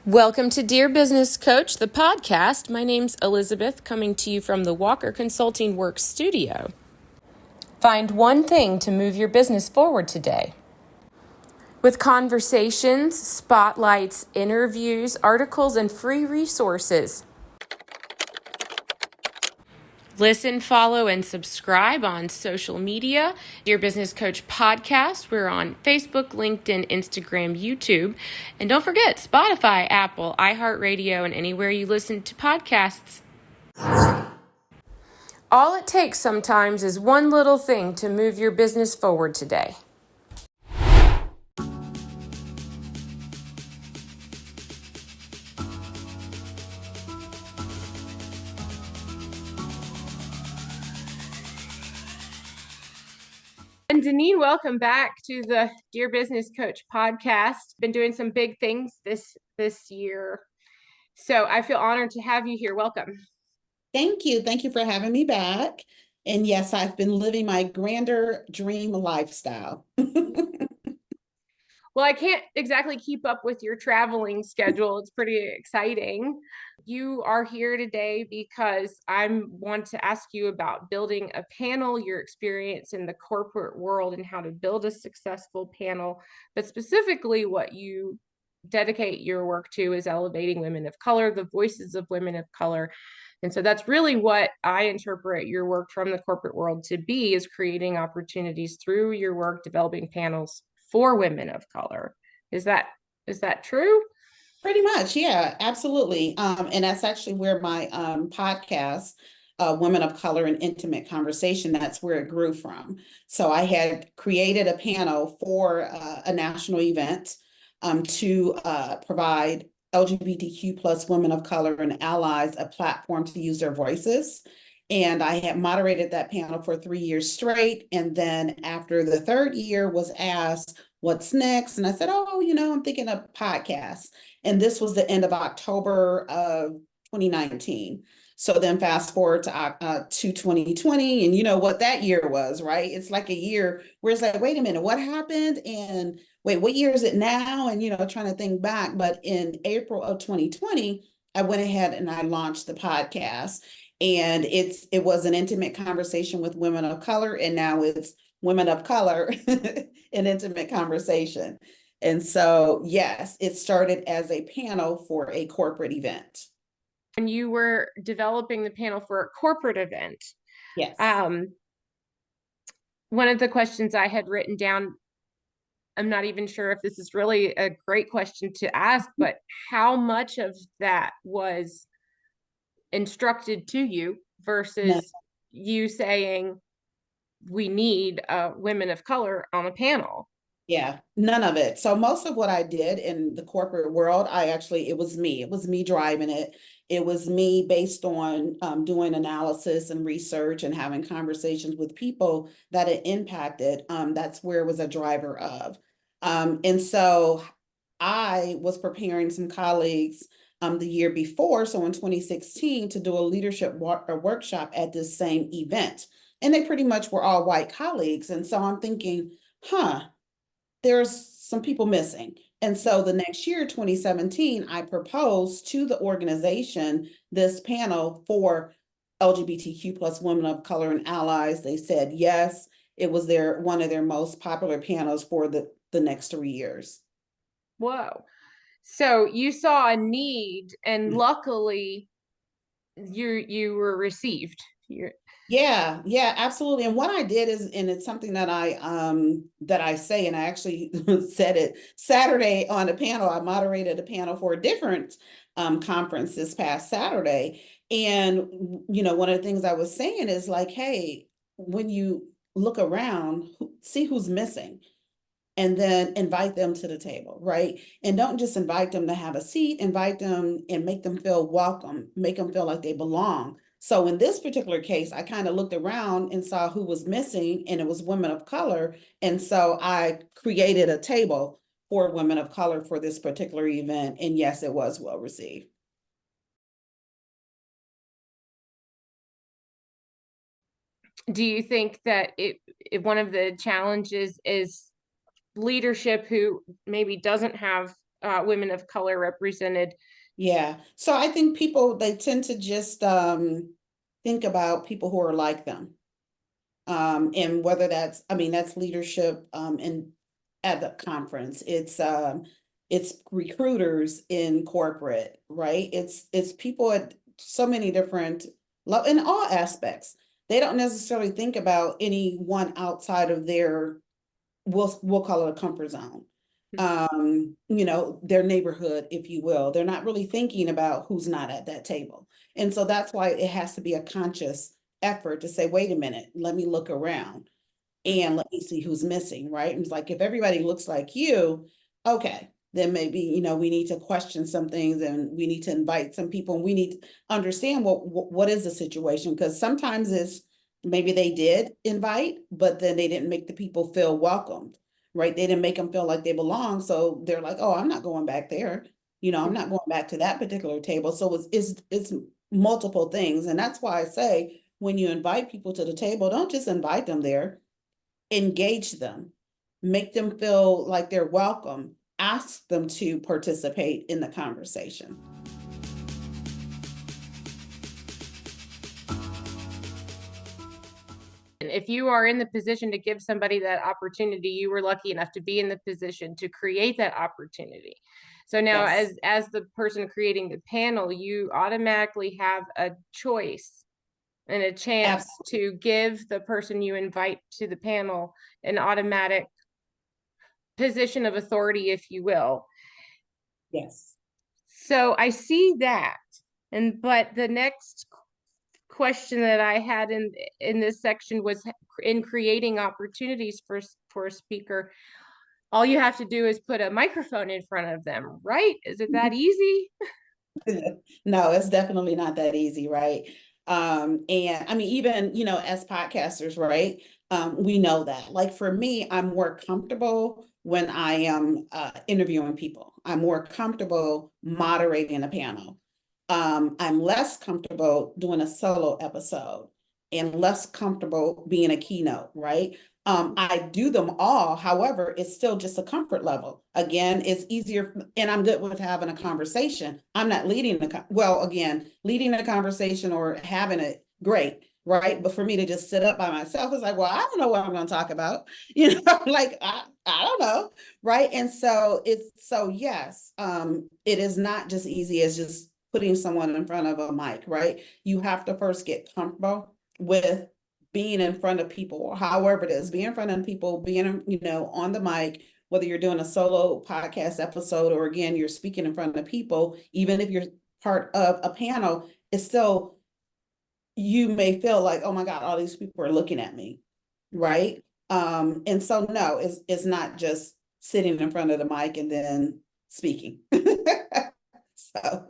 Welcome to Dear Business Coach, the podcast. My name's Elizabeth, coming to you from the Walker Consulting Works studio. Find one thing to move your business forward today. With conversations, spotlights, interviews, articles, and free resources. Listen, follow, and subscribe on social media. Dear Business Coach Podcast. We're on Facebook, LinkedIn, Instagram, YouTube. And don't forget Spotify, Apple, iHeartRadio, and anywhere you listen to podcasts. All it takes sometimes is one little thing to move your business forward today. And Deneen, welcome back to the Dear Business Coach podcast. Been doing some big things this year, so I feel honored to have you here. Welcome. Thank you. Thank you for having me back. And yes, I've been living my grander dream lifestyle. Well, I can't exactly keep up with your traveling schedule. It's pretty exciting. You are here today because I want to ask you about building a panel, your experience in the corporate world and how to build a successful panel, but specifically what you dedicate your work to is elevating women of color, the voices of women of color. And so that's really what I interpret your work from the corporate world to be, is creating opportunities through your work, developing panels for women of color. Is that true? Pretty much, yeah, absolutely. And that's actually where my podcast, Women of Color and Intimate Conversation, that's where it grew from. So I had created a panel for a national event to provide LGBTQ plus women of color and allies a platform to use their voices. And I had moderated that panel for 3 years straight. And then after the third year was asked, what's next? And I said, oh, I'm thinking of podcasts. And this was the end of October of 2019. So then fast forward to 2020, and you know what that year was, right? It's like a year where it's like, wait a minute, what happened? And wait, what year is it now? And, trying to think back. But in April of 2020, I went ahead and I launched the podcast. And it was an intimate conversation with women of color. And now it's women of color, an intimate conversation. And so, yes, it started as a panel for a corporate event. And you were developing the panel for a corporate event. Yes. One of the questions I had written down, I'm not even sure if this is really a great question to ask, but how much of that was instructed to you versus you saying we need women of color on a panel? Yeah, none of it. So most of what I did in the corporate world, it was me. It was me driving it. It was me based on doing analysis and research and having conversations with people that it impacted. That's where it was a driver of. And so I was preparing some colleagues the year before, so in 2016, to do a leadership workshop at this same event. And they pretty much were all white colleagues. And so I'm thinking, there's some people missing. And so the next year, 2017, I proposed to the organization this panel for LGBTQ plus women of color and allies. They said yes. It was one of their most popular panels for the next 3 years. Whoa. So you saw a need, and luckily you were received. Yeah, absolutely. And what I did is, and it's something that I say, and I actually said it Saturday on a panel. I moderated a panel for a different conference this past Saturday. And one of the things I was saying is like, hey, when you look around, see who's missing, and then invite them to the table, right? And don't just invite them to have a seat, invite them and make them feel welcome, make them feel like they belong. So in this particular case, I kind of looked around and saw who was missing, and it was women of color. And so I created a table for women of color for this particular event. And yes, it was well received. Do you think that one of the challenges is leadership who maybe doesn't have women of color represented. Yeah. So I think people, they tend to just think about people who are like them. And whether that's, I mean, that's leadership in at the conference. It's recruiters in corporate, right? It's people at so many different in all aspects. They don't necessarily think about anyone outside of their, we'll call it a comfort zone. Their neighborhood, if you will. They're not really thinking about who's not at that table. And so that's why it has to be a conscious effort to say, wait a minute, let me look around and let me see who's missing, right? And it's like, if everybody looks like you, okay, then maybe, we need to question some things and we need to invite some people and we need to understand what is the situation. Because sometimes it's maybe they did invite, but then they didn't make the people feel welcomed, right? They didn't make them feel like they belong. So they're like, oh, I'm not going back there. I'm not going back to that particular table. So it's multiple things. And that's why I say, when you invite people to the table, don't just invite them there, engage them, make them feel like they're welcome, ask them to participate in the conversation. If you are in the position to give somebody that opportunity, you were lucky enough to be in the position to create that opportunity. So now, Yes. as the person creating the panel, you automatically have a choice and a chance Absolutely. to give the person you invite to the panel an automatic position of authority, if you will. Yes. So I see that. But the next question that I had in this section was, in creating opportunities for a speaker, all you have to do is put a microphone in front of them, right? Is it that easy? No, it's definitely not that easy, right? And I mean, even, as podcasters, right? We know that. Like for me, I'm more comfortable when I am interviewing people. I'm more comfortable moderating a panel. I'm less comfortable doing a solo episode and less comfortable being a keynote, right? I do them all. However, it's still just a comfort level. Again, it's easier, and I'm good with having a conversation. I'm not leading leading a conversation or having it, great, right? But for me to just sit up by myself, it's like, well, I don't know what I'm going to talk about. Like I don't know, right? And so yes, it is not just easy as just putting someone in front of a mic, right? You have to first get comfortable with being in front of people, or however it is, being in front of people, being, on the mic, whether you're doing a solo podcast episode, or again, you're speaking in front of people, even if you're part of a panel, it's still, you may feel like, oh my God, all these people are looking at me, right? And so no, it's not just sitting in front of the mic and then speaking. So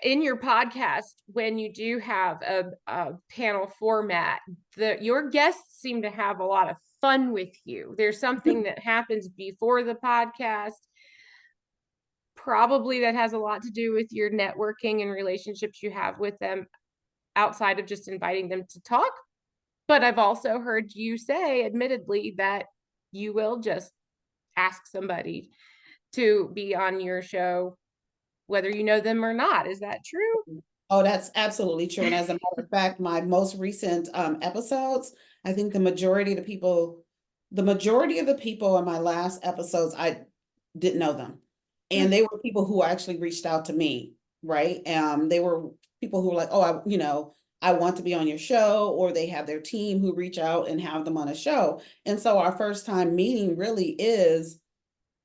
In your podcast, when you do have a panel format, your guests seem to have a lot of fun with you. There's something that happens before the podcast, probably that has a lot to do with your networking and relationships you have with them outside of just inviting them to talk. But I've also heard you say, admittedly, that you will just ask somebody to be on your show, whether you know them or not. Is that true? oh, that's absolutely true. And as a matter of fact, my most recent episodes, I think the majority of the people in my last episodes, I didn't know them. And they were people who actually reached out to me, right? They were people who were like, oh, I want to be on your show, or they have their team who reach out and have them on a show. And so our first time meeting really is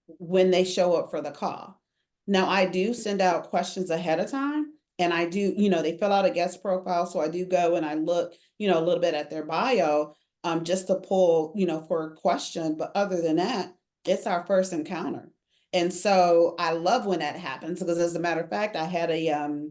when they show up for the call. Now, I do send out questions ahead of time, and I do, they fill out a guest profile. So I do go and I look, a little bit at their bio, just to pull, for a question. But other than that, it's our first encounter. And so I love when that happens, because as a matter of fact, I had a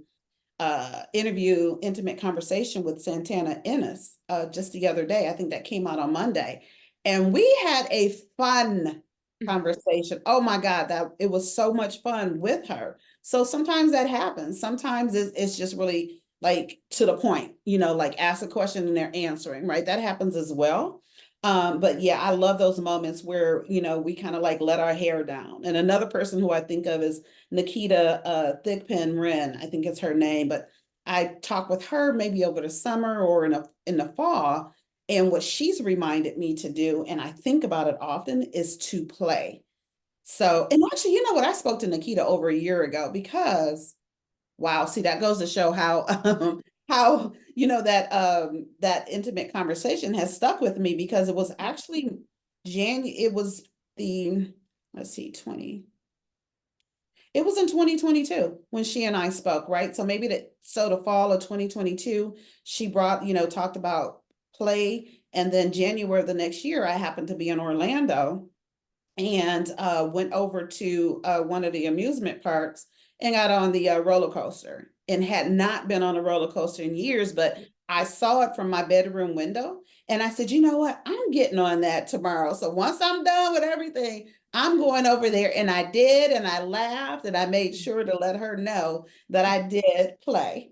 intimate conversation with Santana Ennis just the other day. I think that came out on Monday. And we had a fun conversation. Oh my God, that it was so much fun with her. So sometimes that happens. Sometimes it's just really like to the point, like ask a question and they're answering, right? That happens as well. But yeah, I love those moments where, we kind of like let our hair down. And another person who I think of is Nikita Thigpen Wren. I think it's her name, but I talk with her maybe over the summer or in the fall. And what she's reminded me to do, and I think about it often, is to play. So, and actually, you know what? I spoke to Nikita over a year ago because wow, see, that goes to show how how that intimate conversation has stuck with me because it was actually it was the let's see, 20. It was in 2022 when she and I spoke, right? So maybe the fall of 2022, she brought, talked about play. And then January of the next year, I happened to be in Orlando and went over to one of the amusement parks and got on the roller coaster and had not been on a roller coaster in years, but I saw it from my bedroom window. And I said, you know what? I'm getting on that tomorrow. So once I'm done with everything, I'm going over there. And I did. And I laughed and I made sure to let her know that I did play.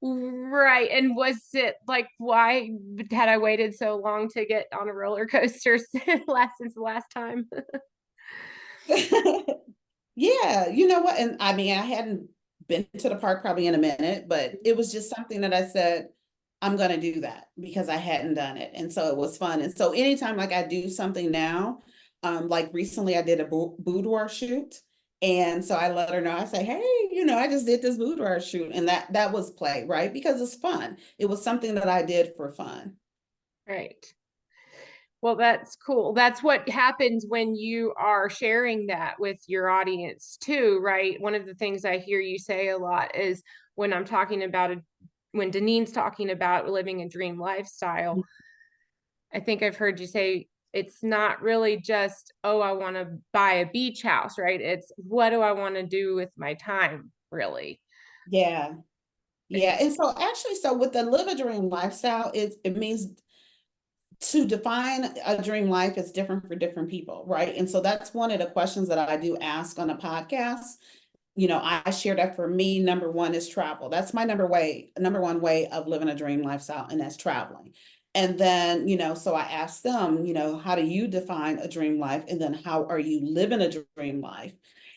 Right. And was it like, why had I waited so long to get on a roller coaster since the last time? Yeah, you know what? And I mean, I hadn't been to the park probably in a minute, but it was just something that I said, I'm going to do that because I hadn't done it. And so it was fun. And so anytime like I do something now, like recently I did a boudoir shoot. And so I let her know, I say, hey, I just did this boudoir shoot. And that was play, right? Because it's fun. It was something that I did for fun. Right. Well, that's cool. That's what happens when you are sharing that with your audience too, right? One of the things I hear you say a lot is when I'm talking about when Deneen's talking about living a dream lifestyle, I think I've heard you say it's not really just, oh, I want to buy a beach house, right? It's what do I want to do with my time, really? Yeah. Yeah. And so actually, so with the live a dream lifestyle, it means to define a dream life is different for different people, right? And so that's one of the questions that I do ask on a podcast. I share that for me, number one is travel. That's my number one way of living a dream lifestyle, and that's traveling. And then, so I ask them, how do you define a dream life? And then how are you living a dream life?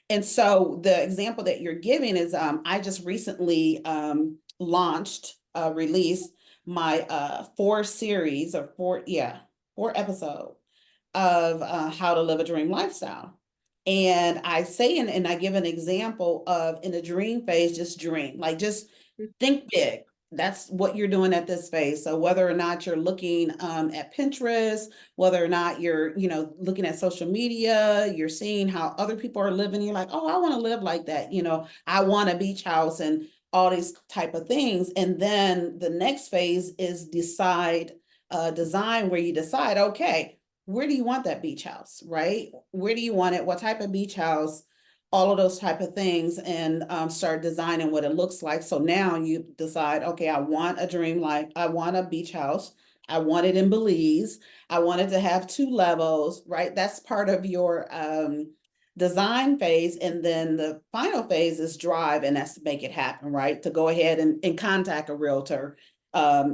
And so the example that you're giving is I just recently released my four series or four episode of how to live a dream lifestyle. And I say, and I give an example of in a dream phase, just dream, like just think big. That's what you're doing at this phase. So whether or not you're looking at Pinterest, whether or not you're, looking at social media, you're seeing how other people are living. You're like, oh, I want to live like that. I want a beach house and all these type of things. And then the next phase is design where you decide, okay, where do you want that beach house, right? Where do you want it? What type of beach house? All of those type of things, and start designing what it looks like. So now you decide, okay, I want a dream life. I want a beach house. I want it in Belize. I want it to have 2 levels, right? That's part of your design phase. And then the final phase is drive, and that's to make it happen, right? To go ahead and contact a realtor,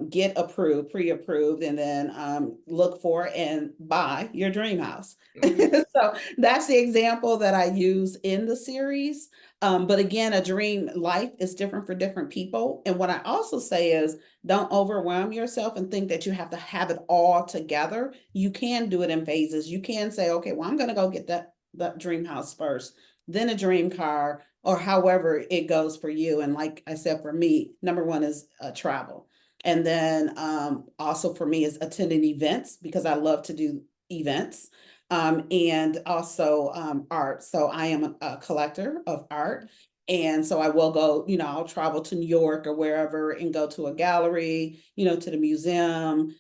get approved, pre-approved, and then look for and buy your dream house. So that's the example that I use in the series. But again, a dream life is different for different people. And what I also say is don't overwhelm yourself and think that you have to have it all together. You can do it in phases. You can say, okay, well, I'm going to go get that dream house first, then a dream car, or however it goes for you. And like I said, for me, number one is travel. And then also for me is attending events because I love to do events, and also art. So I am a collector of art. And so I will go, I'll travel to New York or wherever and go to a gallery, to the museum,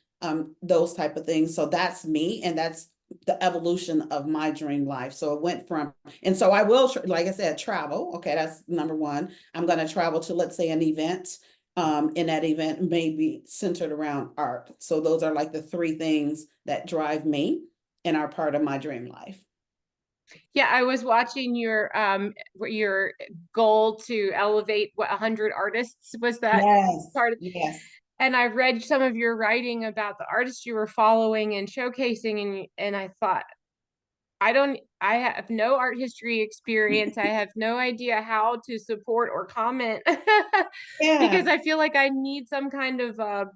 those type of things. So that's me. And that's the evolution of my dream life. So it went from, and so I will, like I said, travel. Okay, that's number one. I'm going to travel to, let's say, an event. In that event may be centered around art. So those are like the 3 things that drive me and are part of my dream life. Yeah, I was watching your goal to elevate 100 artists. Was that Yes, part of? yes. And I read some of your writing about the artists you were following and showcasing, and I thought, I have no art history experience. I have no idea how to support or comment Yeah. because I feel like I need some kind of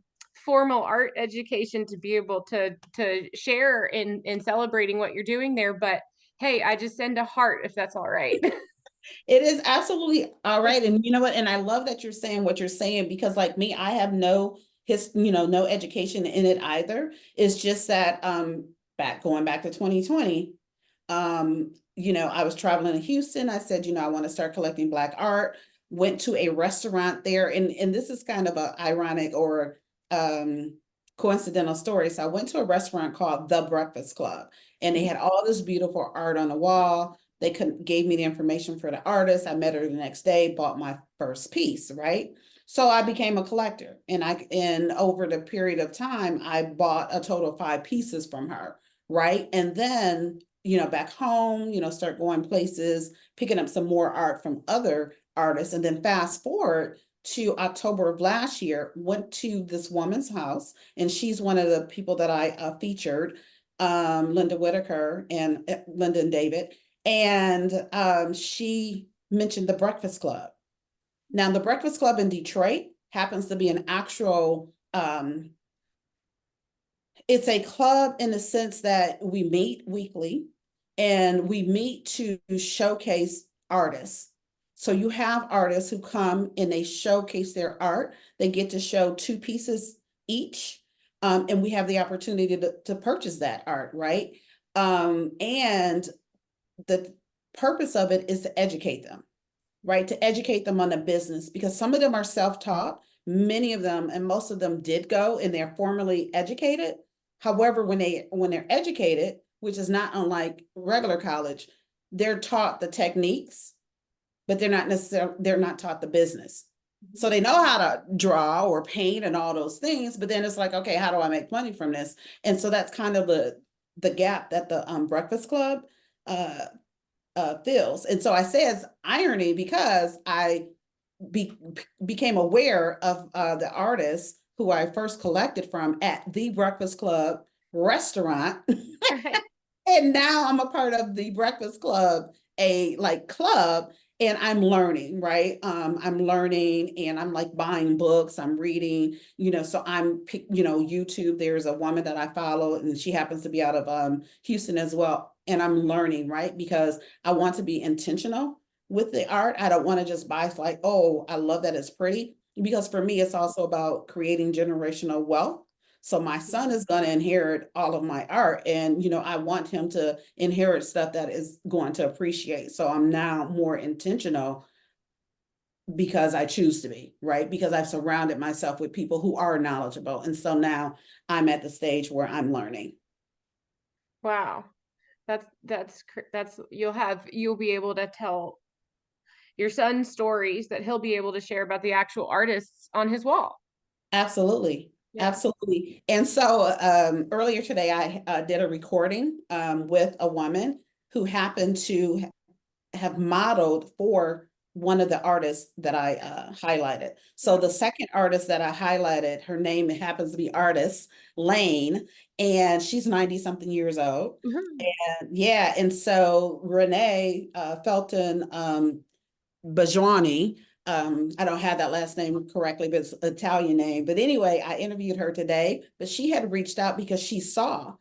formal art education to be able to share in celebrating what you're doing there. But hey, I just send a heart if that's all right. It is absolutely all right. And you know what? And I love that you're saying what you're saying, because like me, I have no education in it either. It's just that going back to 2020, I was traveling to Houston. I said, I want to start collecting Black art. Went to a restaurant there, and this is kind of a ironic or um coincidental story. So I went to a restaurant called The Breakfast Club, and they had all this beautiful art on the wall. Gave me the information for the artist. I met her the next day, bought my first piece, right? So I became a collector, and over the period of time, I bought a total of 5 pieces from her, right? And then, back home, start going places, picking up some more art from other artists. And then fast forward to October of last year, went to this woman's house, and she's one of the people that I featured, Linda Whitaker and Linda and David. And she mentioned the Breakfast Club. Now, the Breakfast Club in Detroit happens to be an actual, it's a club in the sense that we meet weekly and we meet to showcase artists. So you have artists who come and they showcase their art. They get to show 2 pieces each. And we have the opportunity to purchase that art, right? And the purpose of it is to educate them, right? To educate them on the business, because some of them are self-taught. Many of them, and most of them did go and they're formally educated. However, when they're educated, which is not unlike regular college, they're taught the techniques, but they're not taught the business. So they know how to draw or paint and all those things, but then it's like, okay, how do I make money from this? And so that's kind of the gap that the Breakfast Club uh, fills. And so I say it's irony because I became aware of the artists who I first collected from at the Breakfast Club restaurant. Right. And now I'm a part of the Breakfast Club, a like club, and I'm learning, right? I'm learning and I'm like buying books, I'm reading, so YouTube, there's a woman that I follow and she happens to be out of Houston as well. And I'm learning, right? Because I want to be intentional with the art. I don't want to just buy like, oh, I love that it's pretty. Because for me, it's also about creating generational wealth. So my son is going to inherit all of my art, and I want him to inherit stuff that is going to appreciate. So I'm now more intentional because I choose to be, right? Because I've surrounded myself with people who are knowledgeable. And so now I'm at the stage where I'm learning. Wow. That's you'll be able to tell your son stories that he'll be able to share about the actual artists on his wall. Absolutely. Yeah. Absolutely. And so earlier today, I did a recording with a woman who happened to have modeled for one of the artists that I highlighted. So the second artist that I highlighted, her name happens to be Artist Lane, and she's 90 something years old. Mhm. And yeah, and so Renee Felton Bajwani. I don't have that last name correctly, but it's an Italian name. But anyway, I interviewed her today, but she had reached out because she saw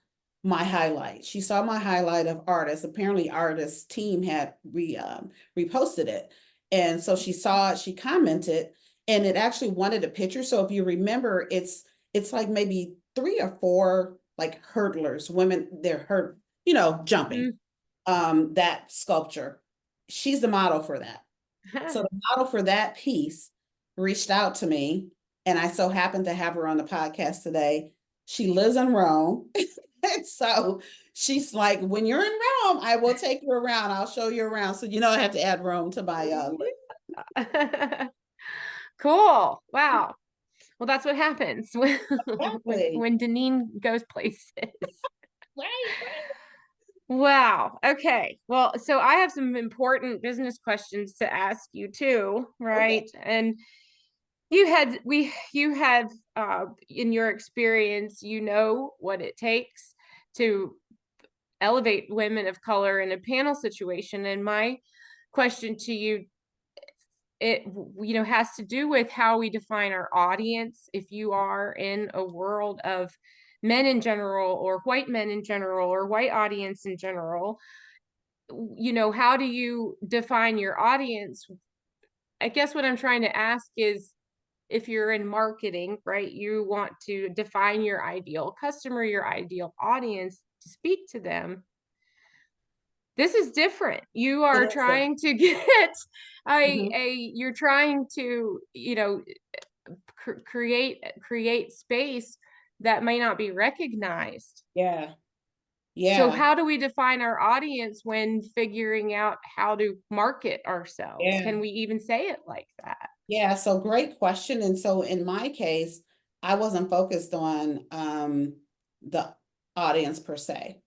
my highlight. She saw my highlight of artists. Apparently, artist team had reposted it. And so she saw it, she commented, and it actually wanted a picture. So if you remember, it's like maybe 3 or 4 like hurdlers, women, jumping. Mhm. That sculpture. She's the model for that. So the model for that piece reached out to me, and I so happened to have her on the podcast today. She lives in Rome. And so she's like, when you're in Rome, I will take you around. I'll show you around. So I have to add Rome to my Cool. Wow. Well, that's what happens when exactly. when Deneen goes places. Right, right. Wow. Okay. Well, so I have some important business questions to ask you too, Okay. right? And you had in your experience, you know what it takes to elevate women of color in a panel situation. And my question to you, it has to do with how we define our audience. If you are in a world of men in general, or white men in general, or white audience in general, how do you define your audience? I guess what I'm trying to ask is, if you're in marketing, right, you want to define your ideal customer, your ideal audience, to speak to them. This is different. You It are is different. trying to get Mhm. you're trying to, create space that may not be recognized. Yeah. So Yeah. how do we define our audience when figuring out how to market ourselves? Yeah. Can we even say it like that? Yeah. So great question. And so in my case, I wasn't focused on the audience per se.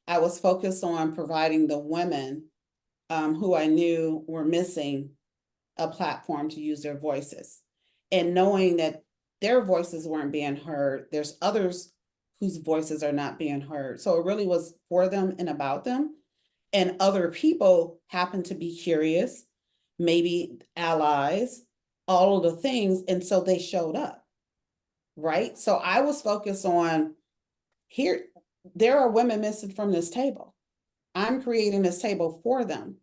I was focused on providing the women who I knew were missing a platform to use their voices, and knowing that their voices weren't being heard. There's others whose voices are not being heard. So it really was for them and about them. And other people happen to be curious, maybe allies, all of the things. And so they showed up, right? So I was focused on here, there are women missing from this table. I'm creating this table for them.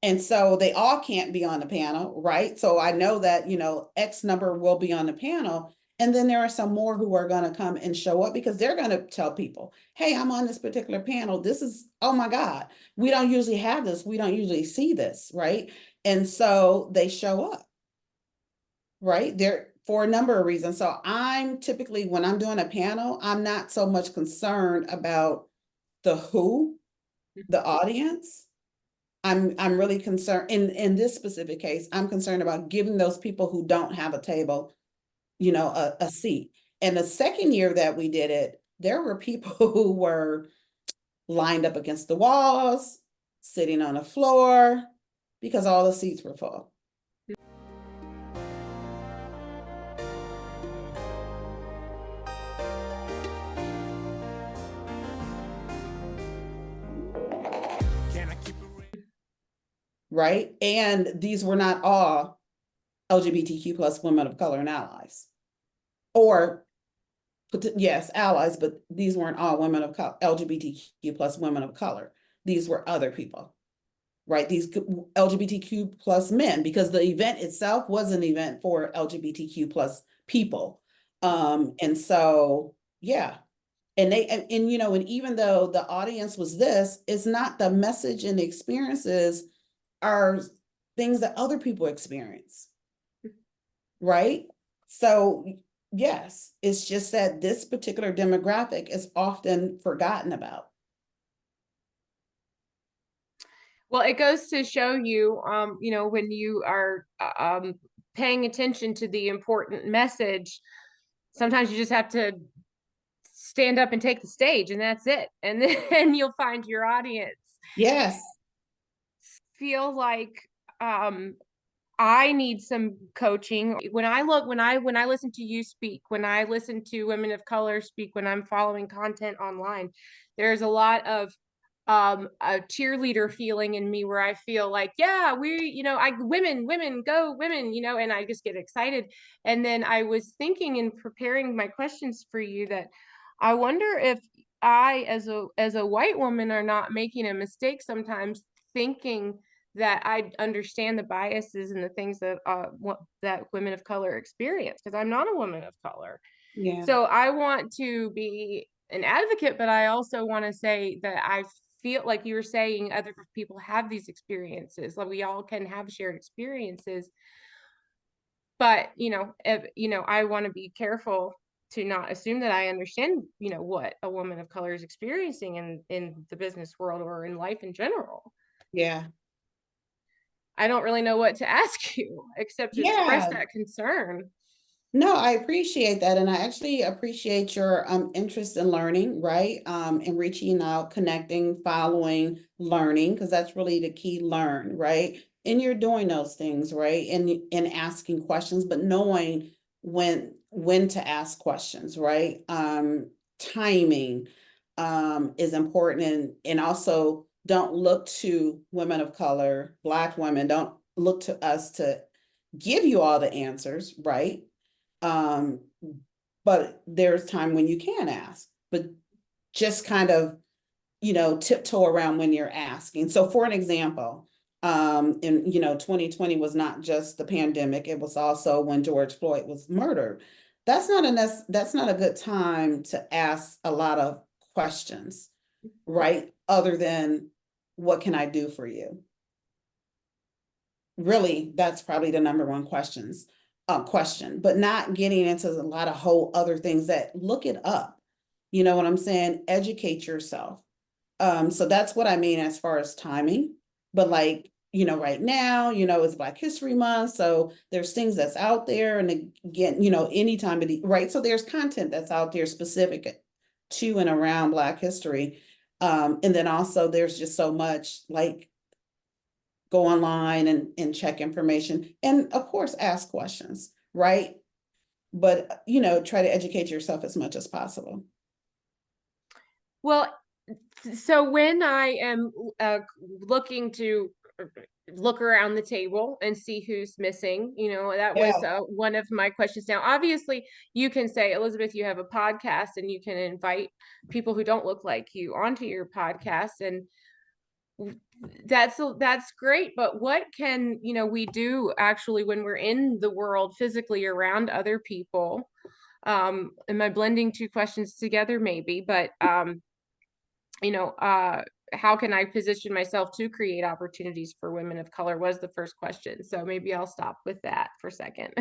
And so they all can't be on the panel, right? So I know that, X number will be on the panel. And then there are some more who are going to come and show up because they're going to tell people, hey, I'm on this particular panel. This is, oh my God, we don't usually have this. We don't usually see this, right? And so they show up, right? There for a number of reasons. So I'm typically, when I'm doing a panel, I'm not so much concerned about the who, the audience. I'm really concerned in this specific case, I'm concerned about giving those people who don't have a table, a seat. And the second year that we did it, there were people who were lined up against the walls, sitting on the floor, because all the seats were full. Right? And these were not all LGBTQ plus women of color and allies. Or yes, allies, but these weren't all women of color, LGBTQ plus women of color. These were other people, right? These LGBTQ plus men, because the event itself was an event for LGBTQ plus people. And so, yeah. And and even though the audience was this, it's not the message and the experiences are things that other people experience, right? So yes, it's just that this particular demographic is often forgotten about. Well, it goes to show you, when you are paying attention to the important message, sometimes you just have to stand up and take the stage, and that's it. And then you'll find your audience. Yes. Feel like I need some coaching. When I listen to you speak, when I listen to women of color speak, when I'm following content online, there's a lot of a cheerleader feeling in me, where I feel like, yeah, women go women, and I just get excited. And then I was thinking, in preparing my questions for you, that I wonder if I, as a white woman, are not making a mistake sometimes, thinking that I understand the biases and the things that women of color experience, because I'm not a woman of color. Yeah. So I want to be an advocate, but I also want to say that I feel like you were saying, other people have these experiences. Like, we all can have shared experiences, but I want to be careful to not assume that I understand, what a woman of color is experiencing in the business world, or in life in general. Yeah. I don't really know what to ask you except to express Yeah. that concern. No, I appreciate that. And I actually appreciate your interest in learning, right? And reaching out, connecting, following, learning, because that's really the key, learn, right? and you're doing those things, right? And asking questions, but knowing when to ask questions, right? Timing is important, and also don't look to women of color, Black women, don't look to us to give you all the answers, right? Um, but there's time when you can ask, but just kind of, tiptoe around when you're asking. So for an example, and 2020 was not just the pandemic, it was also when George Floyd was murdered. That's not a good time to ask a lot of questions, right? Other than what can I do for you? Really, that's probably the number one question, but not getting into a lot of whole other things that look it up. You know what I'm saying? Educate yourself. So that's what I mean as far as timing. But like, right now, it's Black History Month. So there's things that's out there. And again, anytime of the right. So there's content that's out there specific to and around Black history. And then also there's just so much like go online and check information. And of course, ask questions, right? But try to educate yourself as much as possible. Well, so when I am looking to look around the table and see who's missing, that was Yeah. one of my questions. Now, obviously, you can say, Elizabeth, you have a podcast and you can invite people who don't look like you onto your podcast, and that's great. But what can we do actually when we're in the world physically around other people? Am I blending two questions together? Maybe, but you know, uh, how can I position myself to create opportunities for women of color was the first question. So maybe I'll stop with that for a second.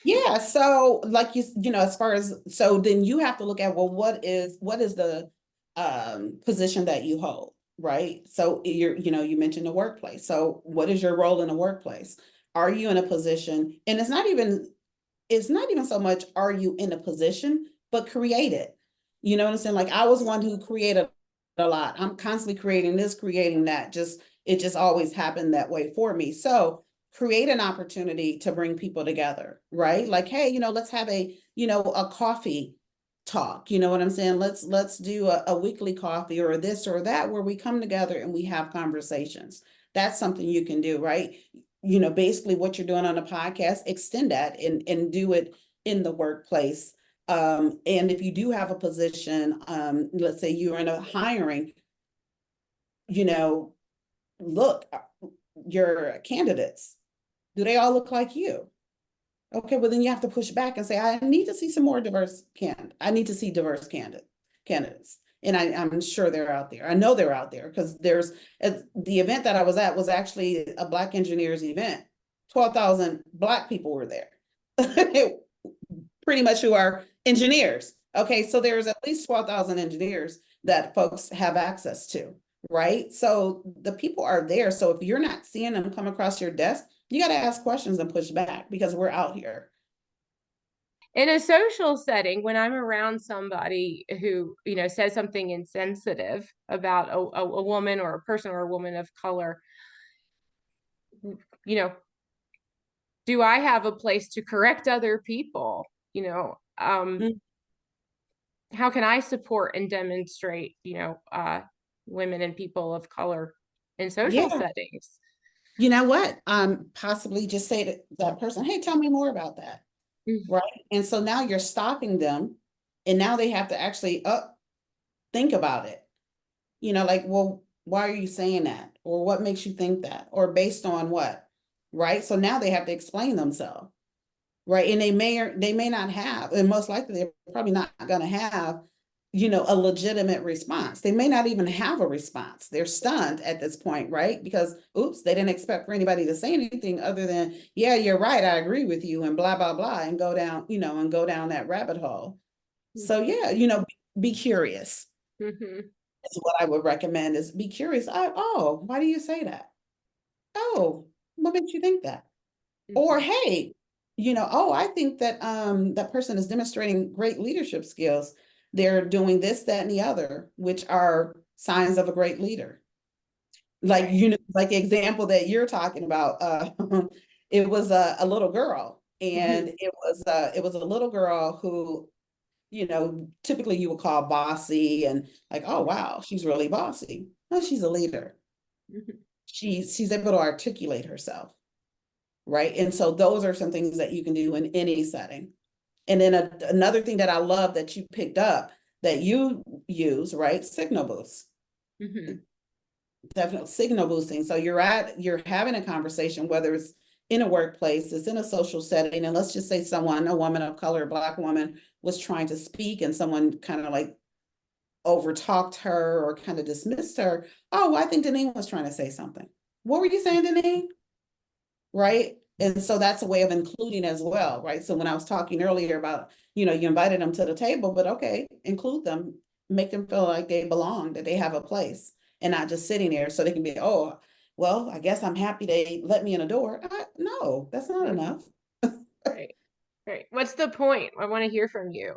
Yeah, so like as far as so then you have to look at, well, what is the position that you hold, right? So you mentioned the workplace. So what is your role in the workplace? Are you in a position, and it's not even so much are you in a position, but create it. You know what I'm saying? Like I was one who created a lot. I'm constantly creating this, creating that. It just always happened that way for me. So create an opportunity to bring people together, right? Like, hey, let's have a coffee talk. You know what I'm saying? Let's do a weekly coffee or this or that where we come together and we have conversations. That's something you can do, right? Basically what you're doing on a podcast, extend that and do it in the workplace. And if you do have a position, let's say you're in a hiring, you know, look, your candidates, do they all look like you? Okay, well then you have to push back and say, I need to see some more I need to see diverse candidates. And I'm sure they're out there. I know they're out there because the event that I was at was actually a Black engineers event. 12,000 Black people were there, pretty much, who are engineers. Okay, so there's at least 12,000 engineers that folks have access to, right? So the people are there. So if you're not seeing them come across your desk, you got to ask questions and push back because we're out here. In a social setting, when I'm around somebody who, says something insensitive about a woman or a person or a woman of color, you know, do I have a place to correct other people? Mm. How can I support and demonstrate, women and people of color in social Yeah. settings? You know what? Possibly just say to that person, hey, tell me more about that. Mm. Right. And so now you're stopping them, and now they have to actually think about it. Like, well, why are you saying that? Or what makes you think that? Or based on what? Right. So now they have to explain themselves. Right. And they may not have, and most likely they're probably not going to have, a legitimate response. They may not even have a response. They're stunned at this point, right? Because oops, they didn't expect for anybody to say anything other than, yeah, you're right, I agree with you, and blah, blah, blah, and go down that rabbit hole. So yeah, be curious. Mm-hmm. Is what I would recommend, is be curious. Oh, why do you say that? Oh, what makes you think that? Or hey, oh, I think that that person is demonstrating great leadership skills. They're doing this, that, and the other, which are signs of a great leader. Like, Right. like the example that you're talking about, it was a little girl, and Mhm. it was a little girl who, typically you would call bossy, and like, oh wow, she's really bossy. No, she's a leader. Mhm. She's able to articulate herself, right? And so those are some things that you can do in any setting. And then another thing that I love that you picked up that you use, right? Signal boosts. Mhm. Definitely signal boosting. So you're having a conversation, whether it's in a workplace, it's in a social setting, and let's just say a woman of color, Black woman, was trying to speak, and someone kind of like overtalked her or kind of dismissed her. Oh, well, I think Deneen was trying to say something. What were you saying, Deneen? Right? And so that's a way of including as well, right? So when I was talking earlier about, you invited them to the table, but okay, include them, make them feel like they belong, that they have a place, and not just sitting there so they can be, oh, well, I guess I'm happy they let me in the door. No, that's not enough. Right. Right. What's the point? I want to hear from you.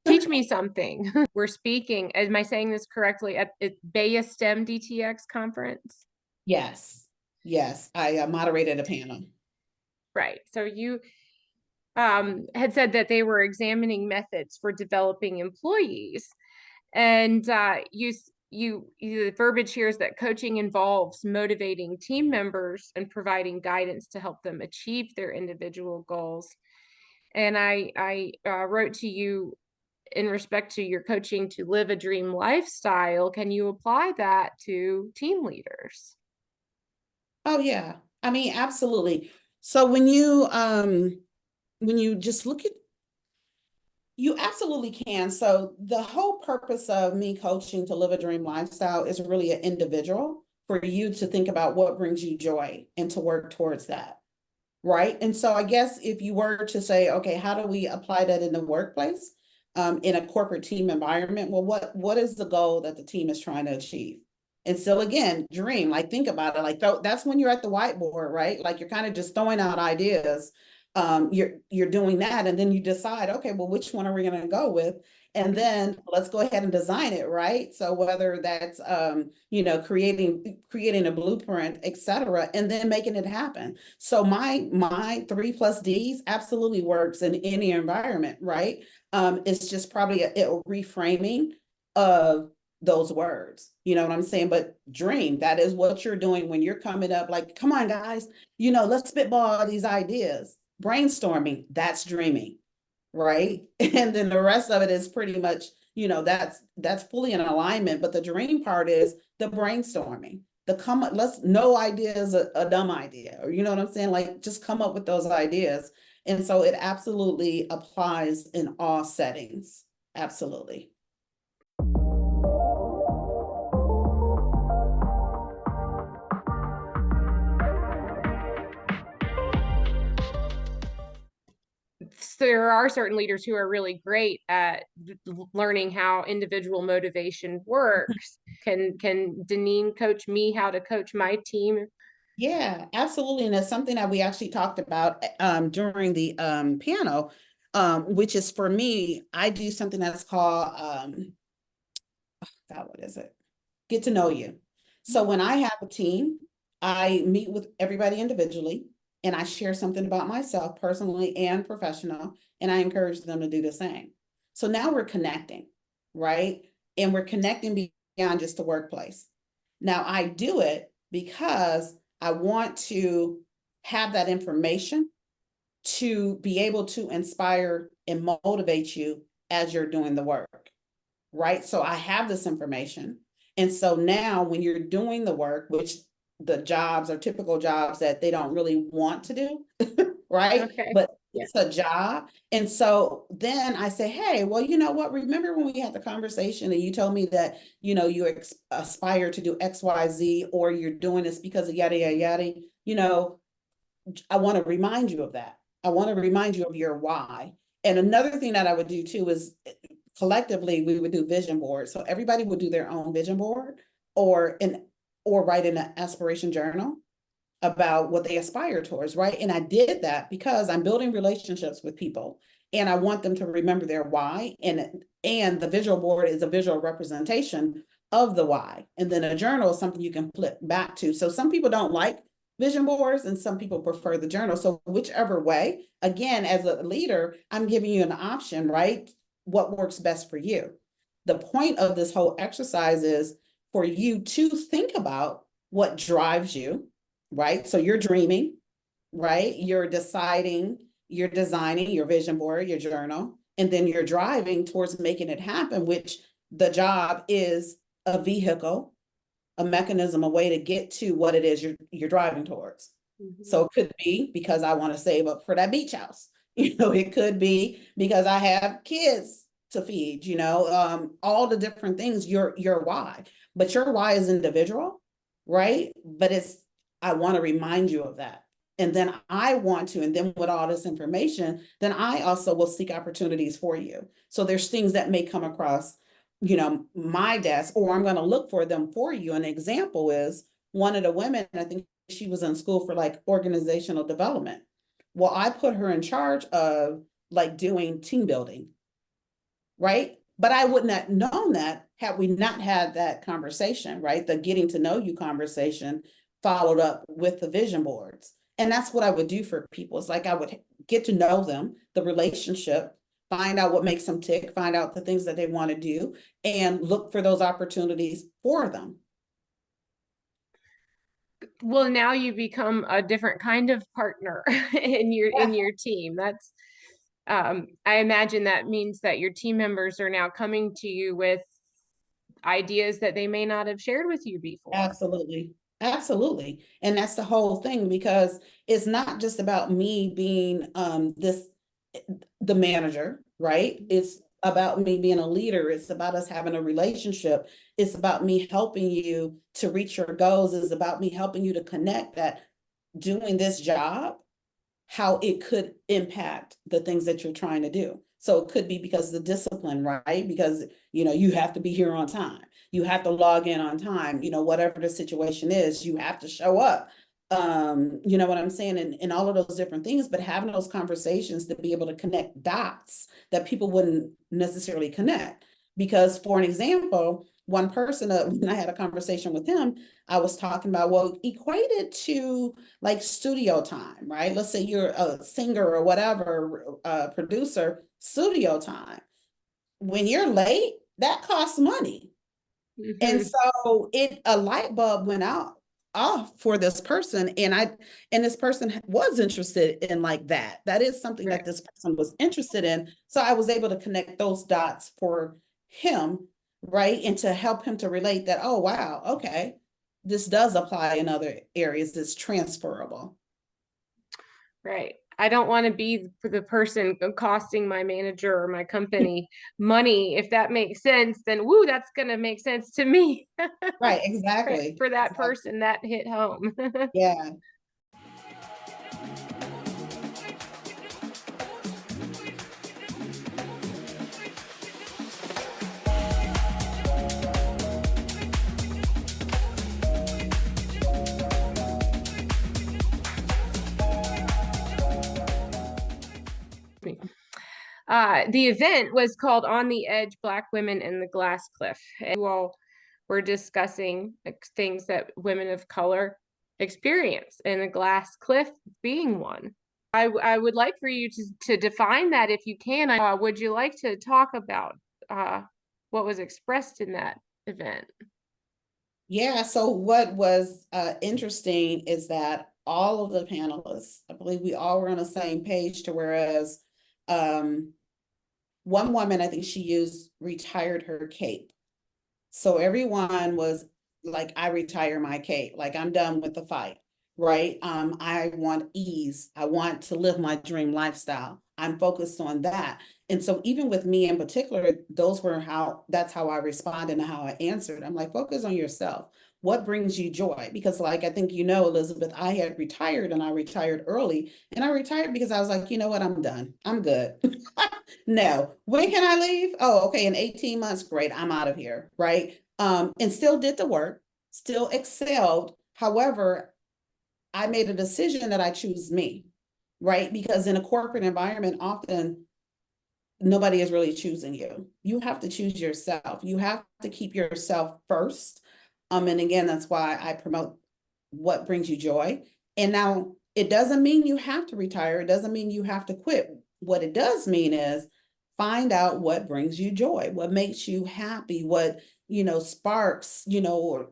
Teach me something. We're speaking, am I saying this correctly, at Bay STEM DTX conference? Yes, yes, I moderated a panel. Right. So you had said that they were examining methods for developing employees. And the verbiage here is that coaching involves motivating team members and providing guidance to help them achieve their individual goals. And I wrote to you in respect to your coaching to live a dream lifestyle. Can you apply that to team leaders? Oh yeah, I mean, absolutely. So when you just look at, you absolutely can. So the whole purpose of me coaching to live a dream lifestyle is really an individual, for you to think about what brings you joy and to work towards that. Right. And so I guess if you were to say, okay, how do we apply that in the workplace, in a corporate team environment? Well, what is the goal that the team is trying to achieve? And so again, dream, like think about it, like that's when you're at the whiteboard, right? Like you're kind of just throwing out ideas. You're doing that, and then you decide, okay, well, which one are we going to go with? And then let's go ahead and design it, right? So whether that's creating a blueprint, etc., and then making it happen. So my 3+Ds absolutely works in any environment, right? It's just probably a reframing of those words. You know what I'm saying? But dream, that is what you're doing when you're coming up, like, come on, guys, let's spitball all these ideas. Brainstorming, that's dreaming, right? And then the rest of it is pretty much, that's fully in alignment. But the dream part is the brainstorming. No idea is a dumb idea, or you know what I'm saying? Like just come up with those ideas. And so it absolutely applies in all settings. Absolutely. So there are certain leaders who are really great at learning how individual motivation works. Can Deneen coach me how to coach my team? Yeah, absolutely. And it's something that we actually talked about during the panel, which is for me, I do something that's called, God, what is it? Get to know you. So when I have a team, I meet with everybody individually, and I share something about myself personally and professional, and I encourage them to do the same. So now we're connecting, right? And we're connecting beyond just the workplace. Now I do it because I want to have that information to be able to inspire and motivate you as you're doing the work, right? So I have this information. And so now when you're doing the work, which the jobs are typical jobs that they don't really want to do, right? Okay. But Yeah. it's a job. And so then I say, hey, well, you know what? Remember when we had the conversation and you told me that, you aspire to do XYZ, or you're doing this because of yada, yada, yada, I want to remind you of that. I want to remind you of your why. And another thing that I would do too is collectively we would do vision boards. So everybody would do their own vision board, or write in an aspiration journal about what they aspire towards, right? And I did that because I'm building relationships with people, and I want them to remember their why. And the visual board is a visual representation of the why. And then a journal is something you can flip back to. So some people don't like vision boards and some people prefer the journal. So whichever way, again, as a leader, I'm giving you an option, right? What works best for you. The point of this whole exercise is for you to think about what drives you, right? So you're dreaming, right? You're deciding, you're designing your vision board, your journal, and then you're driving towards making it happen, which the job is a vehicle, a mechanism, a way to get to what it is you're driving towards. Mhm. So it could be because I want to save up for that beach house. It could be because I have kids to feed, all the different things, your why. But your why is individual, right? But I want to remind you of that. And then and then with all this information, then I also will seek opportunities for you. So there's things that may come across, my desk, or I'm going to look for them for you. An example is one of the women, I think she was in school for like organizational development. Well, I put her in charge of like doing team building, right? But I wouldn't have known that had we not had that conversation, right? The getting to know you conversation followed up with the vision boards. And that's what I would do for people. It's like I would get to know them, the relationship, find out what makes them tick, find out the things that they want to do, and look for those opportunities for them. Well, now you become a different kind of partner in your team. That's I imagine that means that your team members are now coming to you with ideas that they may not have shared with you before. Absolutely. Absolutely. And that's the whole thing, because it's not just about me being the manager, right? It's about me being a leader. It's about us having a relationship. It's about me helping you to reach your goals. It's about me helping you to connect that doing this job, how it could impact the things that you're trying to do. So it could be because of the discipline, right? Because, you have to be here on time. You have to log in on time, whatever the situation is, you have to show up. You know what I'm saying? And all of those different things, but having those conversations to be able to connect dots that people wouldn't necessarily connect. Because for an example, one person, when I had a conversation with him, I was talking about, well, equated to like studio time, right? Let's say you're a singer or whatever, producer, studio time. When you're late, that costs money. And Mhm. so a light bulb went off for this person, and this person was interested in like that. That is something Right. that this person was interested in. So I was able to connect those dots for him, right? And to help him to relate that, oh wow, okay, this does apply in other areas, it's transferable. Right. I don't want to be the person costing my manager or my company money. If that makes sense, then woo, that's going to make sense to me. Right, Right. exactly. For that Exactly. person, that hit home. Yeah. The event was called On the Edge, Black Women in the Glass Cliff. And you all were discussing things that women of color experience, and a glass cliff being one. I would like for you to define that if you can. Would you like to talk about what was expressed in that event? Yeah, so what was interesting is that all of the panelists, I believe we all were on the same page, to whereas um, one woman, I think she used retired her cape. So everyone was like, I retire my cape, like I'm done with the fight, right? I want ease. I want to live my dream lifestyle. I'm focused on that. And so even with me in particular, that's how I responded and how I answered. I'm like, focus on yourself. What brings you joy? Because like, I think, Elizabeth, I had retired and I retired early, and I retired because I was like, you know what? I'm done. I'm good. No, when can I leave? Oh, okay, in 18 months, great, I'm out of here, right? And still did the work, still excelled. However, I made a decision that I choose me, right? Because in a corporate environment, often nobody is really choosing you. You have to choose yourself. You have to keep yourself first. And again, that's why I promote what brings you joy. And now it doesn't mean you have to retire. It doesn't mean you have to quit. What it does mean is find out what brings you joy, what makes you happy, what, sparks, or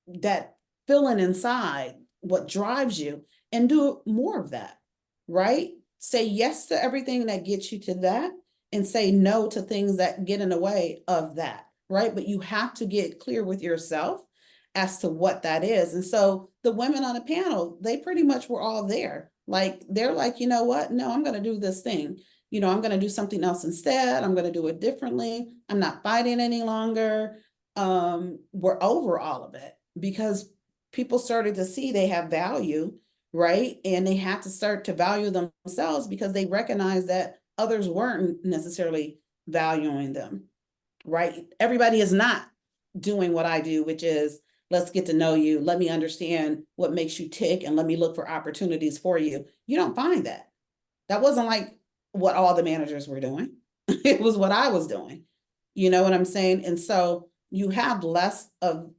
that feeling inside, what drives you, and do more of that, right? Say yes to everything that gets you to that, and say no to things that get in the way of that, right? But you have to get clear with yourself as to what that is. And so the women on the panel, they pretty much were all there. Like, they're like, you know what? No, I'm going to do this thing. I'm going to do something else instead. I'm going to do it differently. I'm not fighting any longer. We're over all of it because people started to see they have value, right? And they had to start to value themselves because they recognized that others weren't necessarily valuing them, right? Everybody is not doing what I do, which is let's get to know you. Let me understand what makes you tick and let me look for opportunities for you. You don't find that. That wasn't like what all the managers were doing. It was what I was doing. You know what I'm saying? And so you have less of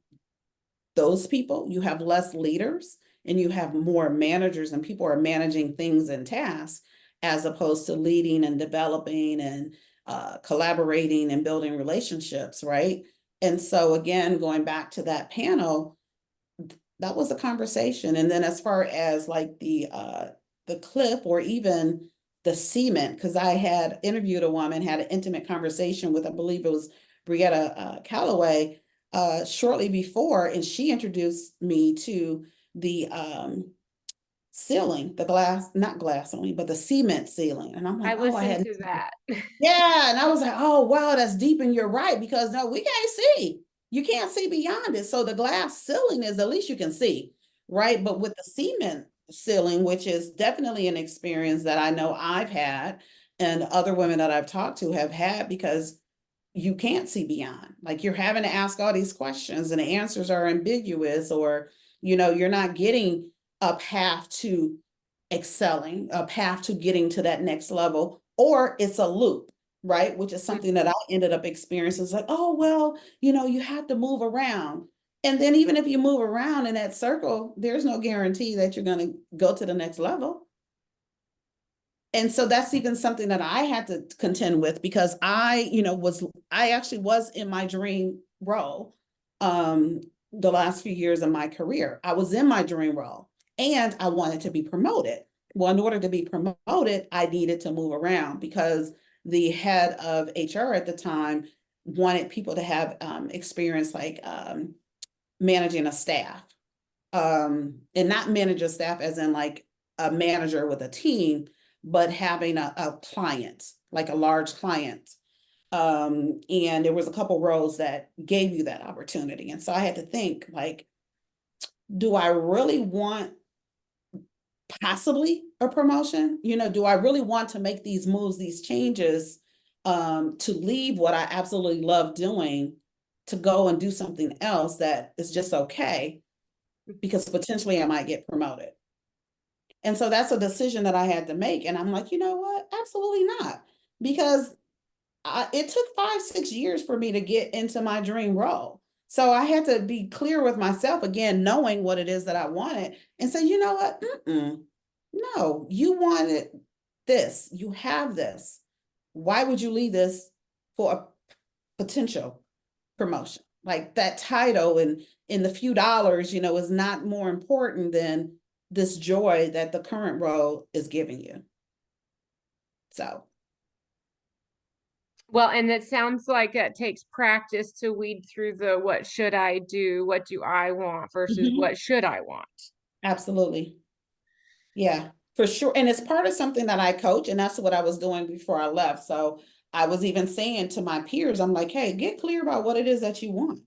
those people, you have less leaders, and you have more managers, and people are managing things and tasks as opposed to leading and developing and collaborating and building relationships, right? And so again, going back to that panel, that was a conversation. And then as far as like the clip or even the cement, because I had interviewed a woman, had an intimate conversation with, I believe it was Brietta Calloway, shortly before, and she introduced me to the ceiling, the glass, not glass only, but the cement ceiling. And I'm I like, oh, I listened had, to that. yeah. And I was like, oh, wow, that's deep. And you're right, because no, we can't see. You can't see beyond it. So the glass ceiling is at least you can see, right? But with the cement ceiling, which is definitely an experience that I know I've had and other women that I've talked to have had, because you can't see beyond. Like, you're having to ask all these questions and the answers are ambiguous, or, you're not getting a path to excelling, a path to getting to that next level, or it's a loop, right? Which is something that I ended up experiencing. It's like, oh, well, you have to move around. And then even if you move around in that circle, there's no guarantee that you're going to go to the next level. And so that's even something that I had to contend with, because I actually was in my dream role the last few years of my career. I was in my dream role and I wanted to be promoted. Well, in order to be promoted, I needed to move around because the head of HR at the time wanted people to have experience like managing a staff, and not manage a staff as in like a manager with a team, but having a client, like a large client. And there was a couple roles that gave you that opportunity. And so I had to think, like, do I really want possibly a promotion? Do I really want to make these moves, these changes, to leave what I absolutely love doing to go and do something else that is just okay, because potentially I might get promoted. And so that's a decision that I had to make. And I'm like, you know what? Absolutely not. Because it took 5, 6 years for me to get into my dream role. So I had to be clear with myself again, knowing what it is that I wanted, and say, you know what? No, you wanted this. You have this. Why would you leave this for a potential promotion? Like, that title and in the few dollars, is not more important than this joy that the current role is giving you. So, Well, and it sounds like it takes practice to weed through the what should I do, what do I want versus what should I want. absolutely. Yeah, for sure. And it's part of something that I coach, and that's what I was doing before I left. So I was even saying to my peers, I'm like, hey, get clear about what it is that you want.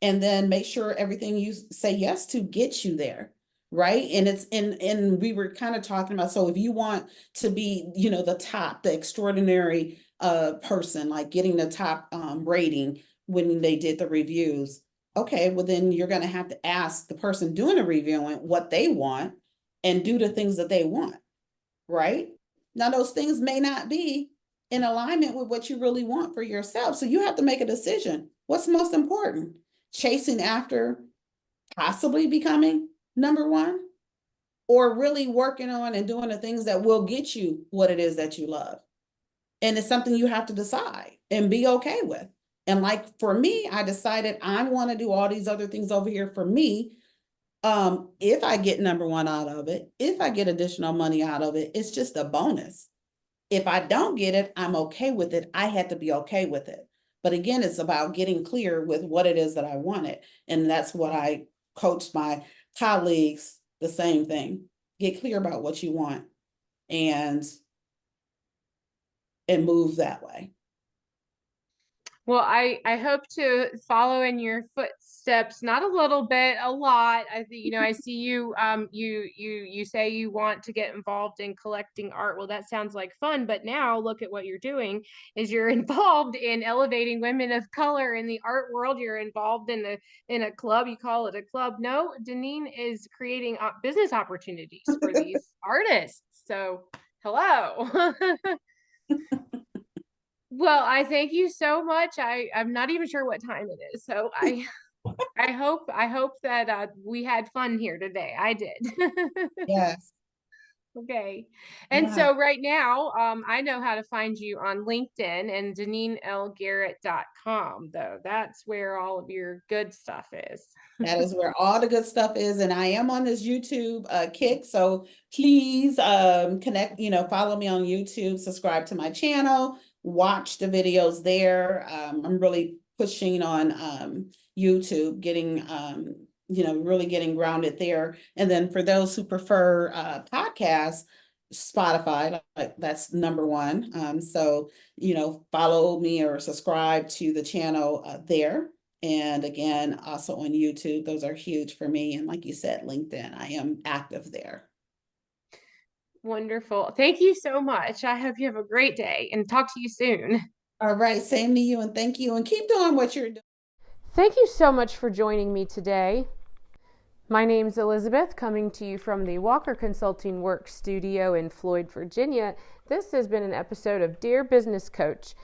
And then make sure everything you say yes to gets you there. Right. And and we were kind of talking about, so if you want to be, the top, the extraordinary person, like getting the top rating when they did the reviews. Okay, well, then you're going to have to ask the person doing the reviewing what they want and do the things that they want, right? Now, those things may not be in alignment with what you really want for yourself. So you have to make a decision. What's most important? Chasing after possibly becoming number one, or really working on and doing the things that will get you what it is that you love. And it's something you have to decide and be okay with. And like for me, I decided I want to do all these other things over here for me. If I get number one out of it, if I get additional money out of it, it's just a bonus. If I don't get it, I'm okay with it. I had to be okay with it. But again, it's about getting clear with what it is that I wanted. And that's what I coach my colleagues, the same thing. Get clear about what you want and move that way. Well, I hope to follow in your footsteps, not a little bit, a lot. I think, I see you, you say you want to get involved in collecting art. Well, that sounds like fun, but now look at what you're doing is you're involved in elevating women of color in the art world. You're involved in a club. You call it a club. No, Deneen is creating business opportunities for these artists. So, hello. Well, I thank you so much. I'm not even sure what time it is. So I hope that we had fun here today. I did. Yes. Okay. And Yeah. so right now, I know how to find you on LinkedIn and DeneenLGarrett.com, though. That's where all of your good stuff is. That is where all the good stuff is. And I am on this YouTube kick. So please connect, follow me on YouTube, subscribe to my channel, watch the videos there. I'm really pushing on YouTube, getting, really getting grounded there. And then for those who prefer podcasts, Spotify, like that's number one. So, follow me or subscribe to the channel there. And again, also on YouTube, those are huge for me. And like you said, LinkedIn, I am active there. Wonderful. Thank you so much. I hope you have a great day and talk to you soon. All right, same to you, and thank you, and keep doing what you're doing. Thank you so much for joining me today. My name's Elizabeth, coming to you from the Walker Consulting Work Studio in Floyd, Virginia. This has been an episode of Dear Business Coach.